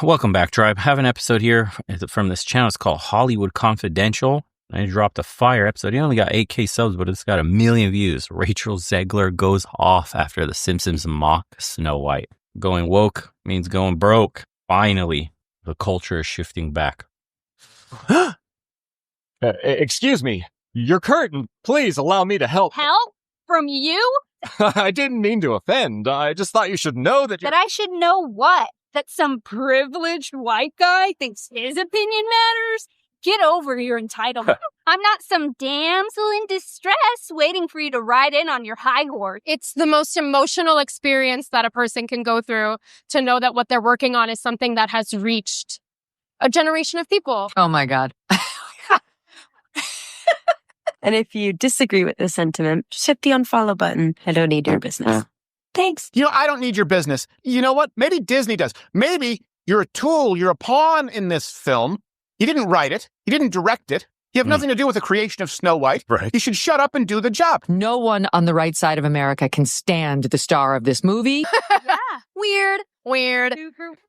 Welcome back, Tribe. I have an episode here from this channel. It's called Hollywood Confidential. I dropped a fire episode. It only got 8K subs, but it's got 1 million views. Rachel Zegler goes off after the Simpsons mock Snow White. Going woke means going broke. Finally, the culture is shifting back. Excuse me. Your curtain. Please allow me to help. Help? From you? I didn't mean to offend. I just thought you should know that That I should know what? That some privileged white guy thinks his opinion matters? Get over your entitlement. I'm not some damsel in distress waiting for you to ride in on your high horse. It's the most emotional experience that a person can go through to know that what they're working on is something that has reached a generation of people. Oh my God. And if you disagree with this sentiment, just hit the unfollow button. I don't need your business. Thanks. I don't need your business. You know what? Maybe Disney does. Maybe you're a tool. You're a pawn in this film. You didn't write it. You didn't direct it. You have nothing to do with the creation of Snow White. Right. You should shut up and do the job. No one on the right side of America can stand the star of this movie. Weird.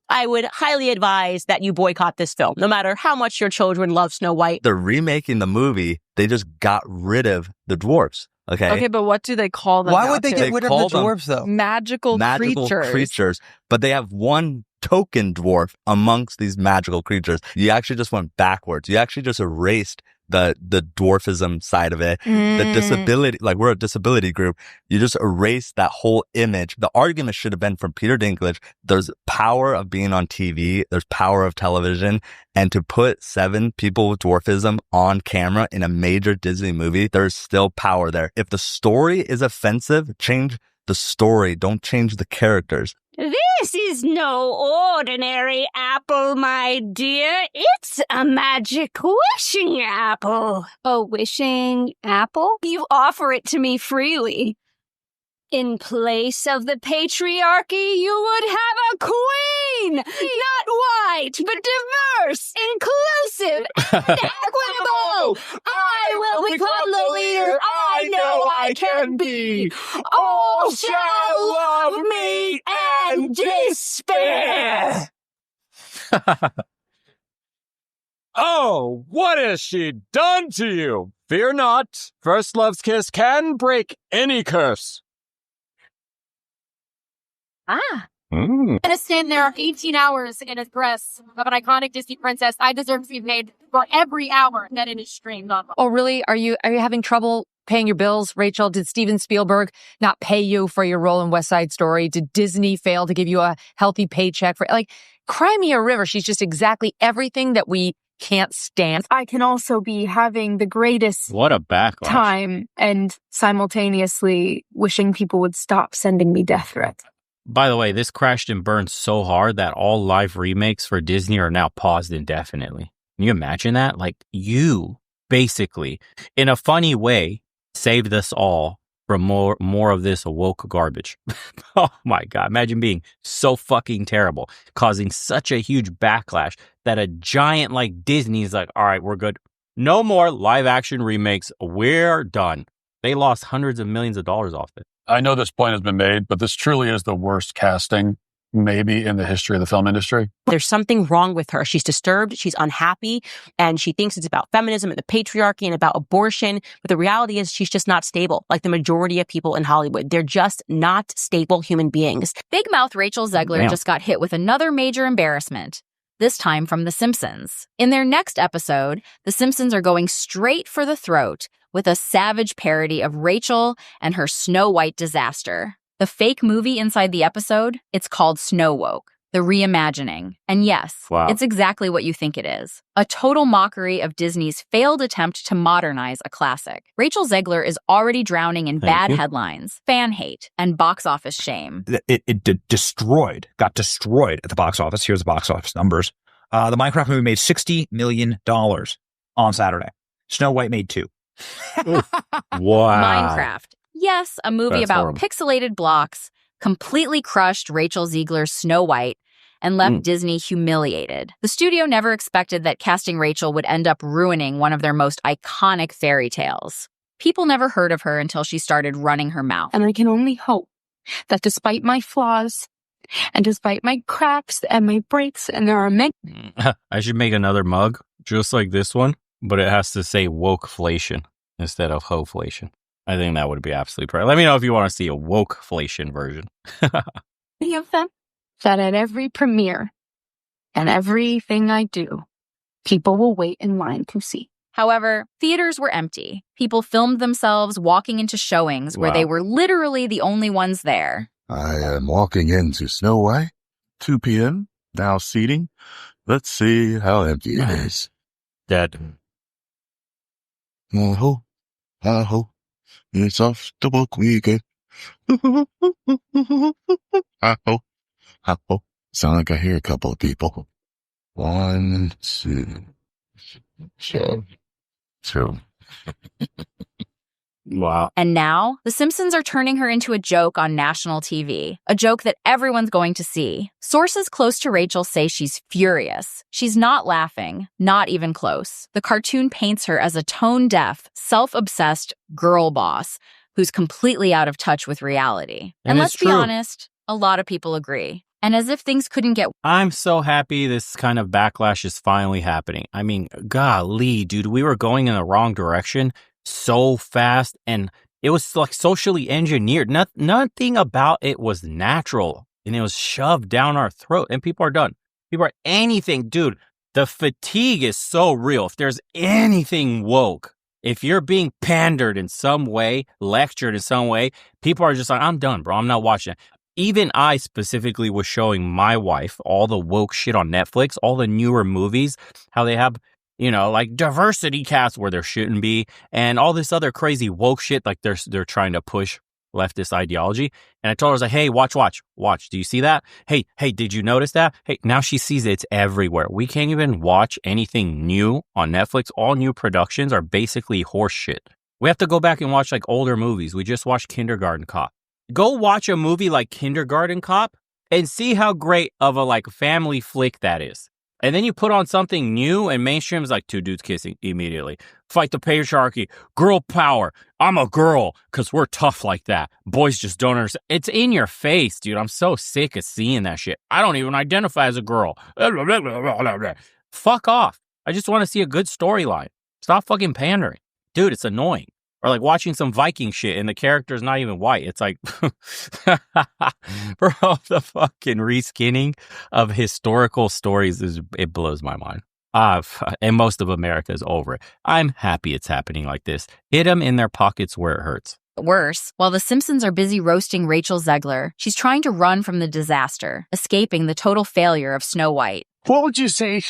I would highly advise that you boycott this film, no matter how much your children love Snow White. They're remaking the movie. They just got rid of the dwarfs. Okay, but what do they call them? Why would they get rid of the dwarves, though? Magical creatures. But they have one token dwarf amongst these magical creatures. You actually just went backwards. You actually just erased the dwarfism side of it. The disability, like we're a disability group. You just erased that whole image. The argument should have been from Peter Dinklage. There's power of being on TV. There's power of television. And to put 7 people with dwarfism on camera in a major Disney movie, there's still power there. If the story is offensive, change the story. Don't change the characters. This is no ordinary apple, my dear. It's a magic wishing apple. A wishing apple? You offer it to me freely. In place of the patriarchy, you would have a queen! Not white, but diverse, inclusive, and equitable! I will become the leader I know I can be! All shall love me and despair! Oh, what has she done to you? Fear not. First love's kiss can break any curse. I'm gonna stand there 18 hours in a dress of an iconic Disney princess. I deserve to be paid for every hour that it is streamed on. Oh, really? Are you having trouble paying your bills, Rachel? Did Steven Spielberg not pay you for your role in West Side Story? Did Disney fail to give you a healthy paycheck for, Cry Me a River? She's just exactly everything that we can't stand. I can also be having the greatest What a backlash. time and simultaneously wishing people would stop sending me death threats. By the way, this crashed and burned so hard that all live remakes for Disney are now paused indefinitely. Can you imagine that? Like, you basically, in a funny way, saved us all from more of this woke garbage. Oh my God. Imagine being so fucking terrible, causing such a huge backlash that a giant like Disney is like, all right, we're good. No more live action remakes. We're done. They lost hundreds of millions of dollars off it. I know this point has been made, but this truly is the worst casting maybe in the history of the film industry. There's something wrong with her. She's disturbed, she's unhappy, and she thinks it's about feminism and the patriarchy and about abortion. But the reality is she's just not stable. Like the majority of people in Hollywood, they're just not stable human beings. Big mouth Rachel Zegler just got hit with another major embarrassment, this time from The Simpsons. In their next episode, The Simpsons are going straight for the throat with a savage parody of Rachel and her Snow White disaster. The fake movie inside the episode, it's called Snow Woke, the reimagining. And yes, it's exactly what you think it is. A total mockery of Disney's failed attempt to modernize a classic. Rachel Zegler is already drowning in bad headlines, fan hate, and box office shame. It got destroyed at the box office. Here's the box office numbers. The Minecraft movie made $60 million on Saturday. Snow White made $2 million. Wow. Minecraft. Yes, a movie about pixelated blocks completely crushed Rachel Zegler's Snow White and left Disney humiliated. The studio never expected that casting Rachel would end up ruining one of their most iconic fairy tales. People never heard of her until she started running her mouth. And I can only hope that despite my flaws And despite my cracks and my breaks, and there are many. I should make another mug just like this one, but it has to say wokeflation instead of hoflation. I think that would be absolutely perfect. Let me know if you want to see a wokeflation version. Many of them that at every premiere and everything I do, people will wait in line to see. However, theaters were empty. People filmed themselves walking into showings where they were literally the only ones there. I am walking into Snow White, 2 p.m., now seating. Let's see how empty it is. Dead. I hope it's off the book weekend. I hope. Sound like I hear a couple of people. 1, 2. Two. Wow. And now, The Simpsons are turning her into a joke on national TV. A joke that everyone's going to see. Sources close to Rachel say she's furious. She's not laughing, not even close. The cartoon paints her as a tone-deaf, self-obsessed girl boss who's completely out of touch with reality. And let's be honest, a lot of people agree. And as if things couldn't get... I'm so happy this kind of backlash is finally happening. I mean, golly, dude, we were going in the wrong direction so fast, and it was like socially engineered. Nothing about it was natural, and it was shoved down our throat, and people are done. People are anything. Dude, the fatigue is so real. If there's anything woke, if you're being pandered in some way, lectured in some way, people are just like, I'm done, bro. I'm not watching it. Even I specifically was showing my wife all the woke shit on Netflix, all the newer movies, how they have, you know, like diversity casts where there shouldn't be, and all this other crazy woke shit, like they're trying to push leftist ideology. And I told her, I was like, hey, watch. Do you see that? Hey, did you notice that? Hey, now she sees it's everywhere. We can't even watch anything new on Netflix. All new productions are basically horse shit. We have to go back and watch like older movies. We just watched Kindergarten Cop. Go watch a movie like Kindergarten Cop and see how great of a like family flick that is. And then you put on something new and mainstream is like two dudes kissing immediately. Fight the patriarchy. Girl power. I'm a girl because we're tough like that. Boys just don't understand. It's in your face, dude. I'm so sick of seeing that shit. I don't even identify as a girl. Fuck off. I just want to see a good storyline. Stop fucking pandering. Dude, it's annoying. Or like watching some Viking shit and the character's not even white. It's like, bro, the fucking reskinning of historical stories it blows my mind. And most of America is over it. I'm happy it's happening like this. Hit them in their pockets where it hurts. Worse, while the Simpsons are busy roasting Rachel Zegler, she's trying to run from the disaster, escaping the total failure of Snow White. What would you say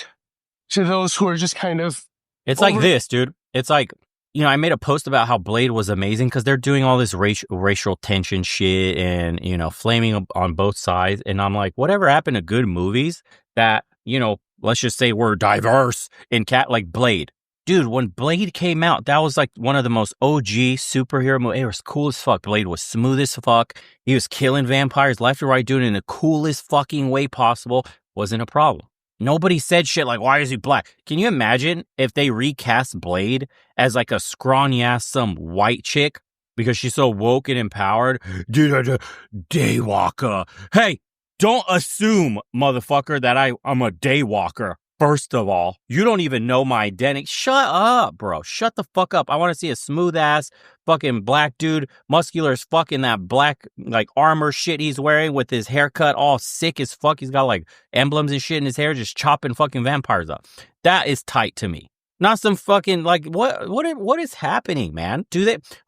to those who are just kind of... It's like this, dude. It's like... You know, I made a post about how Blade was amazing because they're doing all this racial tension shit and, you know, flaming on both sides. And I'm like, whatever happened to good movies that, you know, let's just say were diverse in like Blade. Dude, when Blade came out, that was like one of the most OG superhero movies. It was cool as fuck. Blade was smooth as fuck. He was killing vampires left and right, doing it in the coolest fucking way possible. Wasn't a problem. Nobody said shit like, why is he black? Can you imagine if they recast Blade as like a scrawny-ass some white chick because she's so woke and empowered? Daywalker. Hey, don't assume, motherfucker, that I'm a daywalker. First of all, you don't even know my identity. Shut up, bro. Shut the fuck up. I want to see a smooth-ass fucking black dude, muscular as fuck in that black, like, armor shit he's wearing with his haircut all sick as fuck. He's got, like, emblems and shit in his hair just chopping fucking vampires up. That is tight to me. Not some fucking, like, what is happening, man?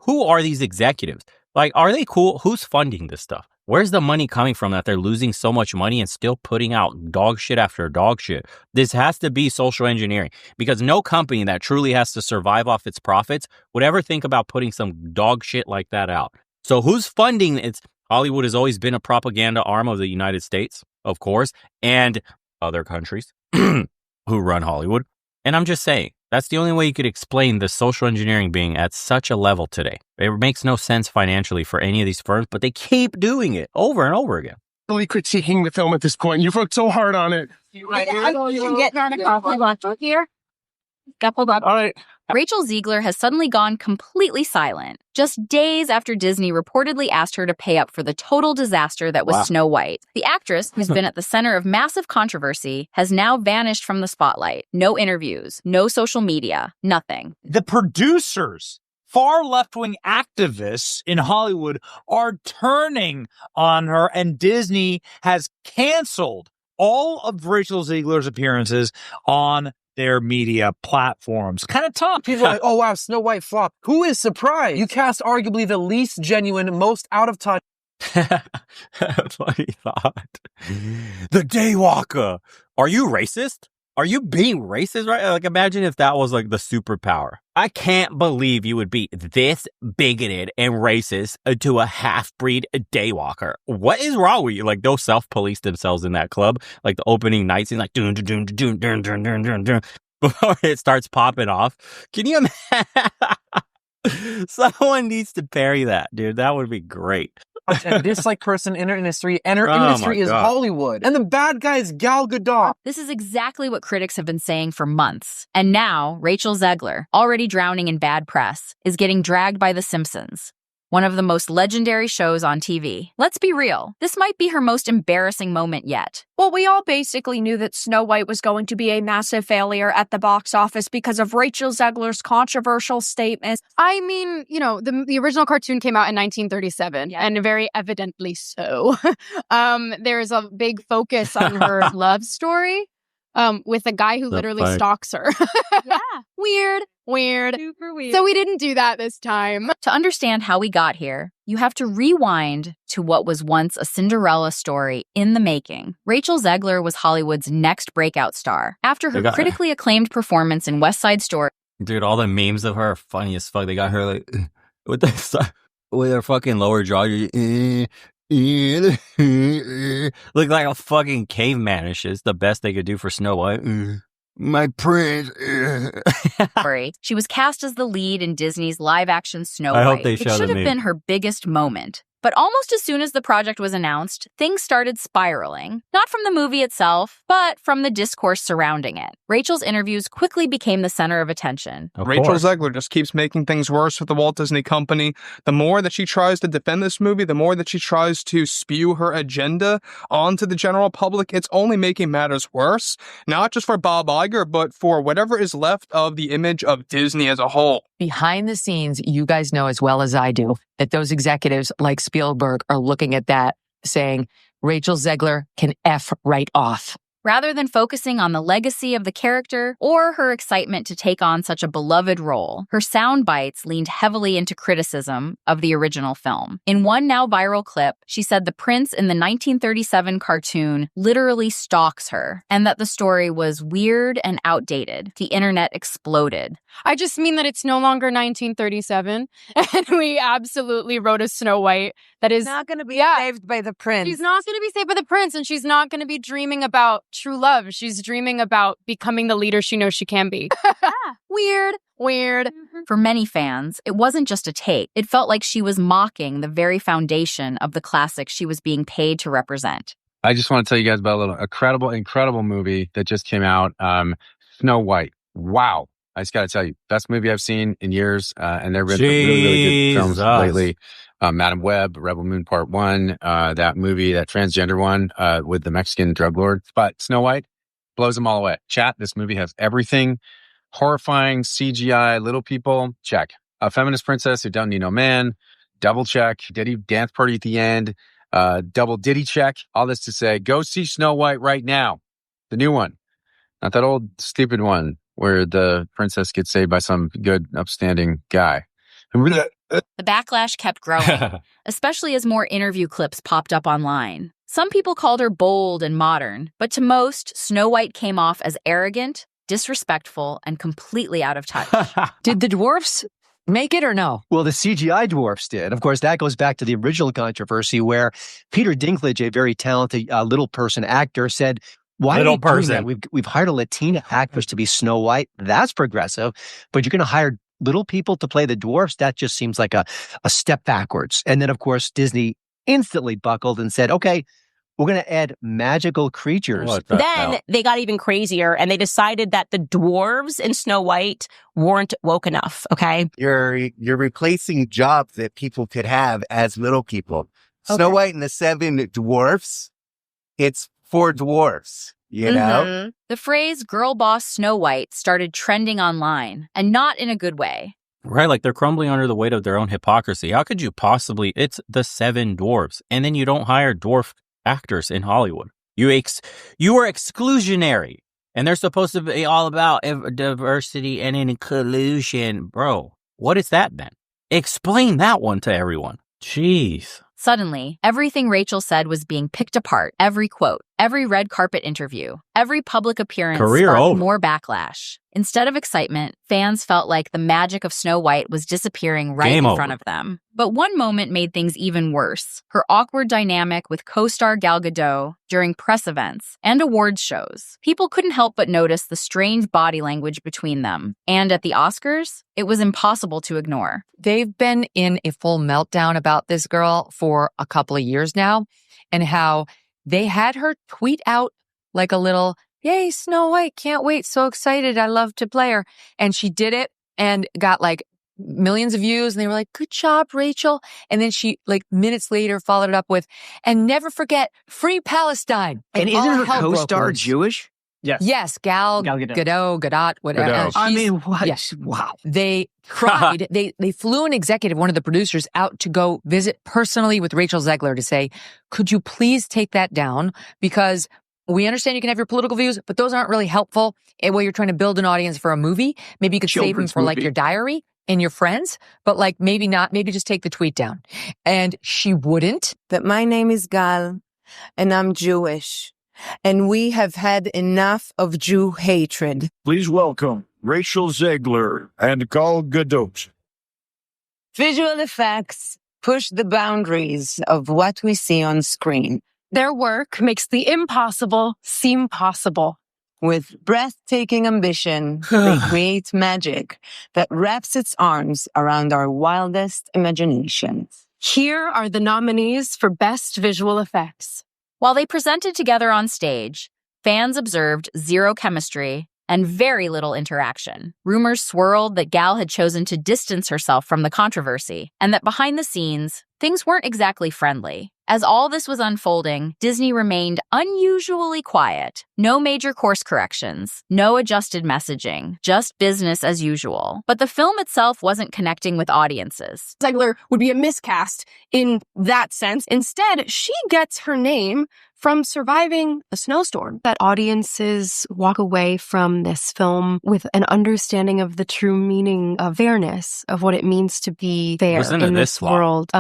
Who are these executives? Like, are they cool? Who's funding this stuff? Where's the money coming from that they're losing so much money and still putting out dog shit after dog shit? This has to be social engineering because no company that truly has to survive off its profits would ever think about putting some dog shit like that out. So who's funding it? Hollywood has always been a propaganda arm of the United States, of course, and other countries who run Hollywood. And I'm just saying, that's the only way you could explain the social engineering being at such a level today. It makes no sense financially for any of these firms, but they keep doing it over and over again. Really critiquing the film at this point. You've worked so hard on it. I'm getting on a coffee lunch here. Hold on. All right. Rachel Zegler has suddenly gone completely silent, just days after Disney reportedly asked her to pay up for the total disaster that was Snow White. The actress, who's been at the center of massive controversy, has now vanished from the spotlight. No interviews, no social media, nothing. The producers, far left-wing activists in Hollywood, are turning on her, and Disney has canceled all of Rachel Zegler's appearances on their media platforms. Kind of tough. People are like, oh wow, Snow White flop. Who is surprised? You cast arguably the least genuine, most out of touch. Funny thought. The Daywalker. Are you racist? Are you being racist, right? Like, imagine if that was like the superpower. I can't believe you would be this bigoted and racist to a half-breed daywalker. What is wrong with you? Like, they'll self-police themselves in that club. Like, the opening night scene, like, dun, dun, dun, dun, dun, dun, dun, dun, dun, before it starts popping off. Can you imagine? Someone needs to parry that, dude. That would be great. And this person in her industry, and her industry is Hollywood. And the bad guy is Gal Gadot. This is exactly what critics have been saying for months. And now, Rachel Zegler, already drowning in bad press, is getting dragged by The Simpsons, one of the most legendary shows on TV. Let's be real, this might be her most embarrassing moment yet. Well, we all basically knew that Snow White was going to be a massive failure at the box office because of Rachel Zegler's controversial statements. I mean, the original cartoon came out in 1937, and very evidently so. There's a big focus on her love story with a guy who literally stalks her. Yeah. Weird. Super weird. So we didn't do that this time. To understand how we got here, you have to rewind to what was once a Cinderella story in the making. Rachel Zegler was Hollywood's next breakout star. After her critically acclaimed performance in West Side Story. Dude, all the memes of her are funny as fuck. They got her like with her fucking lower jaw. Look like a fucking caveman and shit. It's the best they could do for Snow White. My prince. She was cast as the lead in Disney's live-action Snow White. I hope they show it should have been her biggest moment. But almost as soon as the project was announced, things started spiraling. Not from the movie itself, but from the discourse surrounding it. Rachel's interviews quickly became the center of attention. Rachel Zegler just keeps making things worse with the Walt Disney Company. The more that she tries to defend this movie, the more that she tries to spew her agenda onto the general public, it's only making matters worse. Not just for Bob Iger, but for whatever is left of the image of Disney as a whole. Behind the scenes, you guys know as well as I do that those executives like Spielberg are looking at that saying, Rachel Zegler can F right off. Rather than focusing on the legacy of the character or her excitement to take on such a beloved role, her sound bites leaned heavily into criticism of the original film. In one now viral clip, she said the prince in the 1937 cartoon literally stalks her, and that the story was weird and outdated. The internet exploded. I just mean that it's no longer 1937, and we absolutely wrote a Snow White that is not going to be saved by the prince. She's not going to be saved by the prince, and she's not going to be dreaming about true love. She's dreaming about becoming the leader she knows she can be. Weird. For many fans, it wasn't just a take. It felt like she was mocking the very foundation of the classic she was being paid to represent. I just want to tell you guys about a incredible movie that just came out, Snow White. Wow. I just got to tell you, best movie I've seen in years, and there have been some really good films lately. Madam Web, Rebel Moon Part 1, that movie, that transgender one with the Mexican drug lord. But Snow White blows them all away. Chat, this movie has everything. Horrifying CGI, little people, check. A feminist princess who don't need no man, double check. Diddy dance party at the end, double Diddy check. All this to say, go see Snow White right now. The new one. Not that old stupid one where the princess gets saved by some good, upstanding guy. The backlash kept growing, especially as more interview clips popped up online. Some people called her bold and modern, but to most, Snow White came off as arrogant, disrespectful, and completely out of touch. Did the dwarfs make it or no? Well, the CGI dwarfs did. Of course, that goes back to the original controversy where Peter Dinklage, a very talented little person actor, said, why are we doing that? We've hired a Latina actress to be Snow White. That's progressive. But you're going to hire little people to play the dwarfs? That just seems like a step backwards. And then, of course, Disney instantly buckled and said, okay, We're going to add magical creatures. Then they got even crazier and they decided that the dwarves in Snow White weren't woke enough, okay? You're replacing jobs that people could have as little people. Okay. Snow White and the Seven Dwarfs, it's for dwarfs, you know? The phrase girl boss Snow White started trending online, and not in a good way. Right, like they're crumbling under the weight of their own hypocrisy. How could you possibly? It's the Seven Dwarfs, and then you don't hire dwarf actors in Hollywood. You are exclusionary, and they're supposed to be all about diversity and inclusion. Bro, what is that then? Explain that one to everyone. Jeez. Suddenly, everything Rachel said was being picked apart. Every quote, every red carpet interview, every public appearance sparked more backlash. Instead of excitement, fans felt like the magic of Snow White was disappearing right in front of them. But one moment made things even worse. Her awkward dynamic with co-star Gal Gadot during press events and awards shows. People couldn't help but notice the strange body language between them. And at the Oscars, it was impossible to ignore. They've been in a full meltdown about this girl for a couple of years now, and how they had her tweet out like a little, "Yay, Snow White, can't wait, so excited, I love to play her." And she did it and got like millions of views, and they were like, "Good job, Rachel." And then she, like, minutes later, followed it up with, "And never forget, free Palestine." And isn't her co-star Jewish? Yes, Gal Gadot, whatever. I mean, what? Yes. Wow. They tried, they flew an executive, one of the producers, out to go visit personally with Rachel Zegler to say, "Could you please take that down? Because we understand you can have your political views, but those aren't really helpful while you're trying to build an audience for a movie. Maybe you could save them for like your diary and your friends, but like maybe not, maybe just take the tweet down." And she wouldn't. That my name is Gal and I'm Jewish. And we have had enough of Jew hatred. Please welcome Rachel Zegler and Gal Gadot. Visual effects push the boundaries of what we see on screen. Their work makes the impossible seem possible. With breathtaking ambition, they create magic that wraps its arms around our wildest imaginations. Here are the nominees for Best Visual Effects. While they presented together on stage, fans observed zero chemistry and very little interaction. Rumors swirled that Gal had chosen to distance herself from the controversy, and that behind the scenes, things weren't exactly friendly. As all this was unfolding, Disney remained unusually quiet. No major course corrections, no adjusted messaging, just business as usual. But the film itself wasn't connecting with audiences. Zegler would be a miscast in that sense. Instead, she gets her name from surviving a snowstorm. That audiences walk away from this film with an understanding of the true meaning of fairness, of what it means to be fair in this world.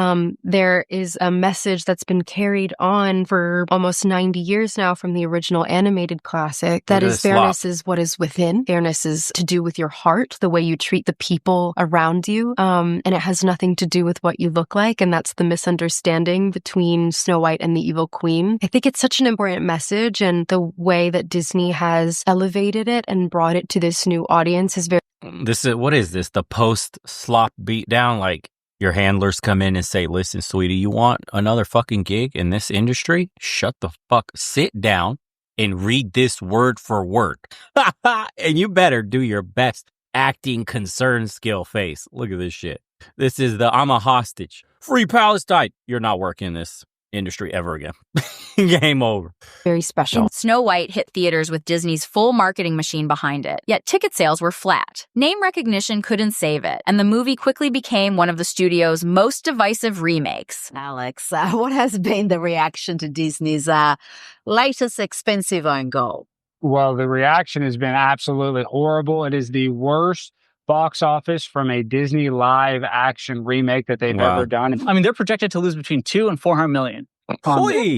There is a message that's been carried on for almost 90 years now from the original animated classic. That is, fairness is what is within. Fairness is to do with your heart, the way you treat the people around you. And it has nothing to do with what you look like. And that's the misunderstanding between Snow White and the Evil Queen. I think it's such an important message, and the way that Disney has elevated it and brought it to this new audience is very... What is this? The post-slop beatdown? Like, your handlers come in and say, "Listen, sweetie, you want another fucking gig in this industry? Shut the fuck, sit down and read this word for word." And you better do your best acting concern skill face. Look at this shit. This is I'm a hostage. Free Palestine. You're not working this industry ever again. Game over. Very special. Snow White hit theaters with Disney's full marketing machine behind it, yet ticket sales were flat. Name recognition couldn't save it, and the movie quickly became one of the studio's most divisive remakes. Alex, what has been the reaction to Disney's latest expensive own goal? Well, the reaction has been absolutely horrible. It is the worst box office from a Disney live action remake that they've ever done. I mean, they're projected to lose between $200 and $400 million.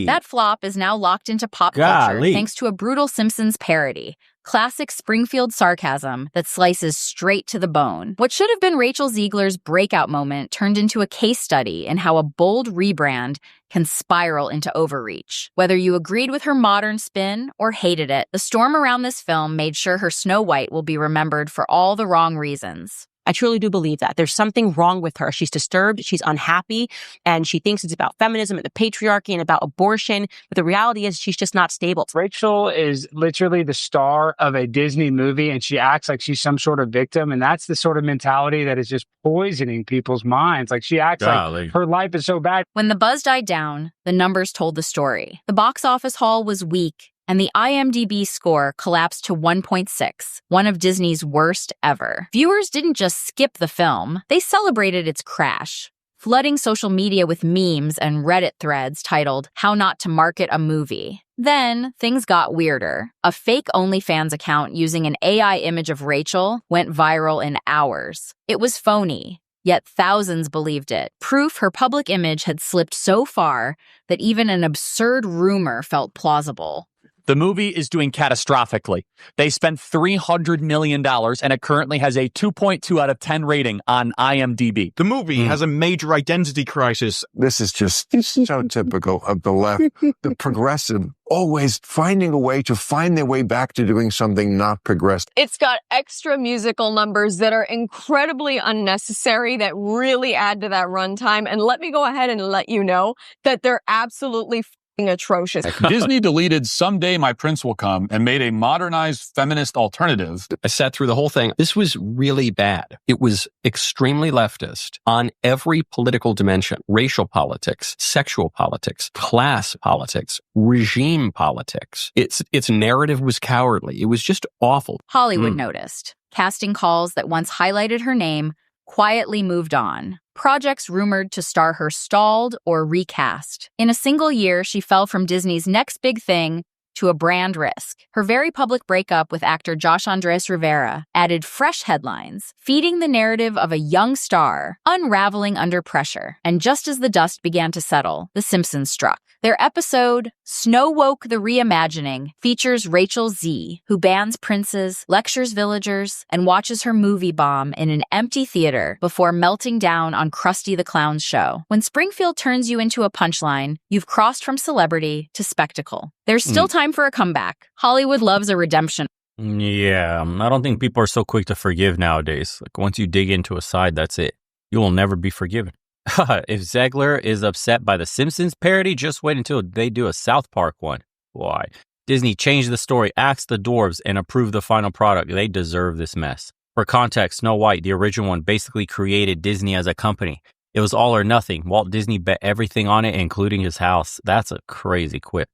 That flop is now locked into pop culture thanks to a brutal Simpsons parody. Classic Springfield sarcasm that slices straight to the bone. What should have been Rachel Zegler's breakout moment turned into a case study in how a bold rebrand can spiral into overreach. Whether you agreed with her modern spin or hated it, the storm around this film made sure her Snow White will be remembered for all the wrong reasons. I truly do believe that. There's something wrong with her. She's disturbed, she's unhappy, and she thinks it's about feminism and the patriarchy and about abortion. But the reality is she's just not stable. Rachel is literally the star of a Disney movie, and she acts like she's some sort of victim. And that's the sort of mentality that is just poisoning people's minds. Like she acts like her life is so bad. When the buzz died down, the numbers told the story. The box office haul was weak, and the IMDb score collapsed to 1.6, one of Disney's worst ever. Viewers didn't just skip the film, they celebrated its crash, flooding social media with memes and Reddit threads titled, "How Not to Market a Movie." Then, things got weirder. A fake OnlyFans account using an AI image of Rachel went viral in hours. It was phony, yet thousands believed it. Proof her public image had slipped so far that even an absurd rumor felt plausible. The movie is doing catastrophically. They spent $300 million, and it currently has a 2.2 out of 10 rating on IMDb. The movie has a major identity crisis. This is just so typical of the left. The progressive always finding a way to find their way back to doing something not progressive. It's got extra musical numbers that are incredibly unnecessary that really add to that runtime. And let me go ahead and let you know that they're absolutely atrocious. Disney deleted Someday My Prince Will Come and made a modernized feminist alternative. I sat through the whole thing. This was really bad. It was extremely leftist on every political dimension: racial politics, sexual politics, class politics, regime politics. Its narrative was cowardly. It was just awful. Hollywood noticed. Casting calls that once highlighted her name quietly moved on. Projects rumored to star her stalled or recast. In a single year, she fell from Disney's next big thing to a brand risk. Her very public breakup with actor Josh Andres Rivera added fresh headlines, feeding the narrative of a young star unraveling under pressure. And just as the dust began to settle, The Simpsons struck. Their episode, Snow Woke the Reimagining, features Rachel Z, who bans princes, lectures villagers, and watches her movie bomb in an empty theater before melting down on Krusty the Clown's show. When Springfield turns you into a punchline, you've crossed from celebrity to spectacle. There's still time for a comeback. Hollywood loves a redemption. Yeah, I don't think people are so quick to forgive nowadays. Like, once you dig into a side, that's it. You will never be forgiven. If Zegler is upset by the Simpsons parody, just wait until they do a South Park one. Why? Disney changed the story, axed the dwarves, and approved the final product. They deserve this mess. For context, Snow White, the original one, basically created Disney as a company. It was all or nothing. Walt Disney bet everything on it, including his house. That's a crazy quip.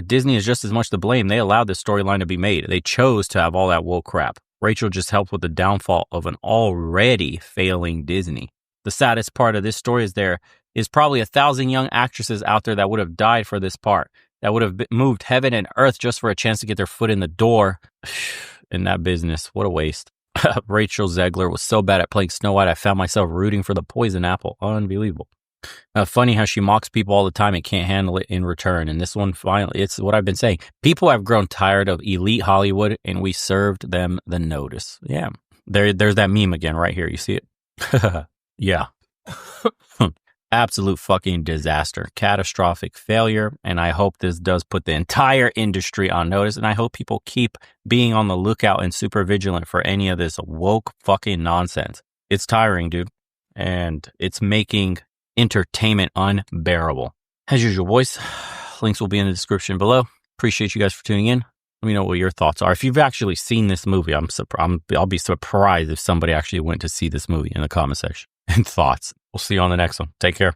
Disney is just as much to blame. They allowed this storyline to be made. They chose to have all that woke crap. Rachel just helped with the downfall of an already failing Disney. The saddest part of this story is there is probably 1,000 young actresses out there that would have died for this part, that would have moved heaven and earth just for a chance to get their foot in the door in that business. What a waste. Rachel Zegler was so bad at playing Snow White, I found myself rooting for the poison apple. Unbelievable. Funny how she mocks people all the time and can't handle it in return. And this one, finally, it's what I've been saying. People have grown tired of elite Hollywood, and we served them the notice. Yeah. There's that meme again right here. You see it? Yeah. Absolute fucking disaster. Catastrophic failure. And I hope this does put the entire industry on notice. And I hope people keep being on the lookout and super vigilant for any of this woke fucking nonsense. It's tiring, dude. And it's making entertainment unbearable. As usual, boys, links will be in the description below. Appreciate you guys for tuning in. Let me know what your thoughts are. If you've actually seen this movie, I'll be surprised if somebody actually went to see this movie in the comment section. And thoughts. We'll see you on the next one. Take care.